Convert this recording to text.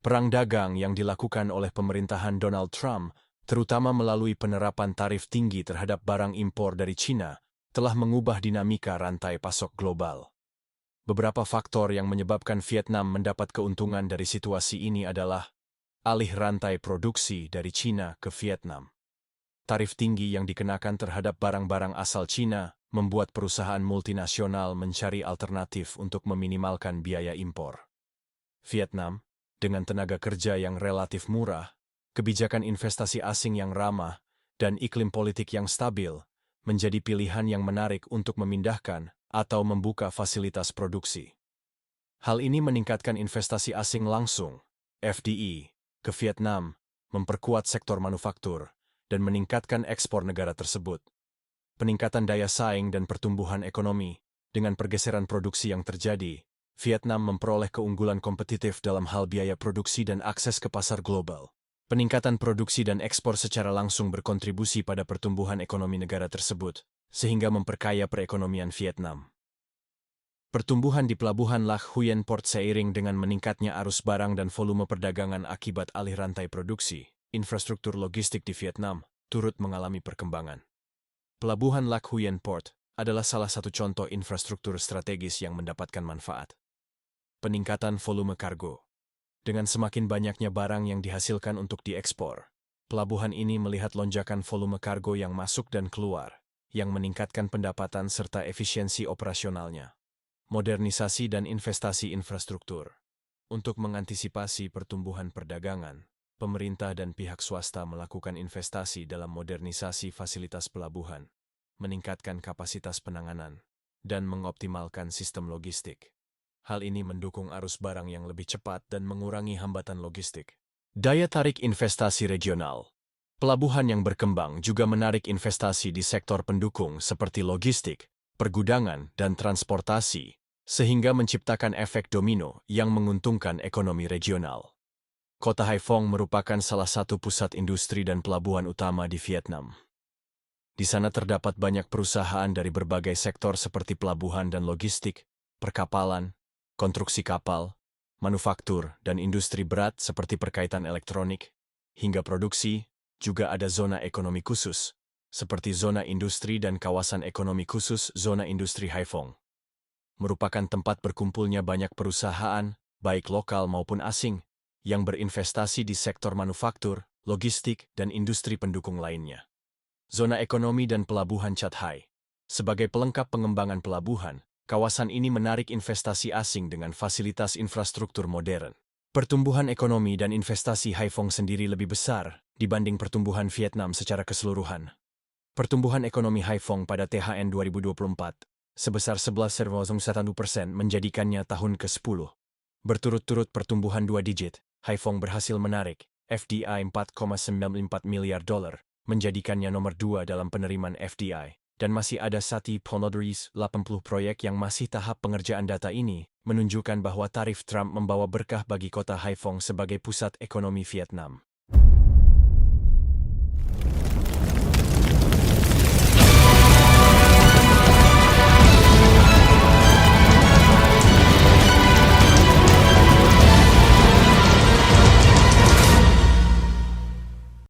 Perang dagang yang dilakukan oleh pemerintahan Donald Trump, terutama melalui penerapan tarif tinggi terhadap barang impor dari China, telah mengubah dinamika rantai pasok global. Beberapa faktor yang menyebabkan Vietnam mendapat keuntungan dari situasi ini adalah alih rantai produksi dari China ke Vietnam. Tarif tinggi yang dikenakan terhadap barang-barang asal China membuat perusahaan multinasional mencari alternatif untuk meminimalkan biaya impor. Vietnam, dengan tenaga kerja yang relatif murah, kebijakan investasi asing yang ramah, dan iklim politik yang stabil, menjadi pilihan yang menarik untuk memindahkan atau membuka fasilitas produksi. Hal ini meningkatkan investasi asing langsung, FDI, ke Vietnam, memperkuat sektor manufaktur, dan meningkatkan ekspor negara tersebut. Peningkatan daya saing dan pertumbuhan ekonomi, dengan pergeseran produksi yang terjadi, Vietnam memperoleh keunggulan kompetitif dalam hal biaya produksi dan akses ke pasar global. Peningkatan produksi dan ekspor secara langsung berkontribusi pada pertumbuhan ekonomi negara tersebut, sehingga memperkaya perekonomian Vietnam. Pertumbuhan di pelabuhan Lac Huyen Port seiring dengan meningkatnya arus barang dan volume perdagangan akibat alih rantai produksi, infrastruktur logistik di Vietnam turut mengalami perkembangan. Pelabuhan Lac Huyen Port adalah salah satu contoh infrastruktur strategis yang mendapatkan manfaat. Peningkatan volume kargo. Dengan semakin banyaknya barang yang dihasilkan untuk diekspor, pelabuhan ini melihat lonjakan volume kargo yang masuk dan keluar, yang meningkatkan pendapatan serta efisiensi operasionalnya. Modernisasi dan investasi infrastruktur. Untuk mengantisipasi pertumbuhan perdagangan, pemerintah dan pihak swasta melakukan investasi dalam modernisasi fasilitas pelabuhan, meningkatkan kapasitas penanganan, dan mengoptimalkan sistem logistik. Hal ini mendukung arus barang yang lebih cepat dan mengurangi hambatan logistik. Daya tarik investasi regional. Pelabuhan yang berkembang juga menarik investasi di sektor pendukung seperti logistik, pergudangan, dan transportasi, sehingga menciptakan efek domino yang menguntungkan ekonomi regional. Kota Haiphong merupakan salah satu pusat industri dan pelabuhan utama di Vietnam. Di sana terdapat banyak perusahaan dari berbagai sektor seperti pelabuhan dan logistik, perkapalan, konstruksi kapal, manufaktur, dan industri berat seperti perkaitan elektronik, hingga produksi. Juga ada zona ekonomi khusus, seperti zona industri dan kawasan ekonomi khusus zona industri Haiphong. Merupakan tempat berkumpulnya banyak perusahaan, baik lokal maupun asing, yang berinvestasi di sektor manufaktur, logistik, dan industri pendukung lainnya. Zona ekonomi dan pelabuhan Chat Hai. Sebagai pelengkap pengembangan pelabuhan, kawasan ini menarik investasi asing dengan fasilitas infrastruktur modern. Pertumbuhan ekonomi dan investasi Haiphong sendiri lebih besar dibanding pertumbuhan Vietnam secara keseluruhan. Pertumbuhan ekonomi Haiphong pada THN 2024 sebesar 11,1% menjadikannya tahun ke-10. Berturut-turut pertumbuhan 2 digit, Haiphong berhasil menarik FDI $4,94 miliar, menjadikannya nomor 2 dalam penerimaan FDI. Dan masih ada 180 proyek yang masih tahap pengerjaan. Data ini menunjukkan bahwa tarif Trump membawa berkah bagi kota Haiphong sebagai pusat ekonomi Vietnam.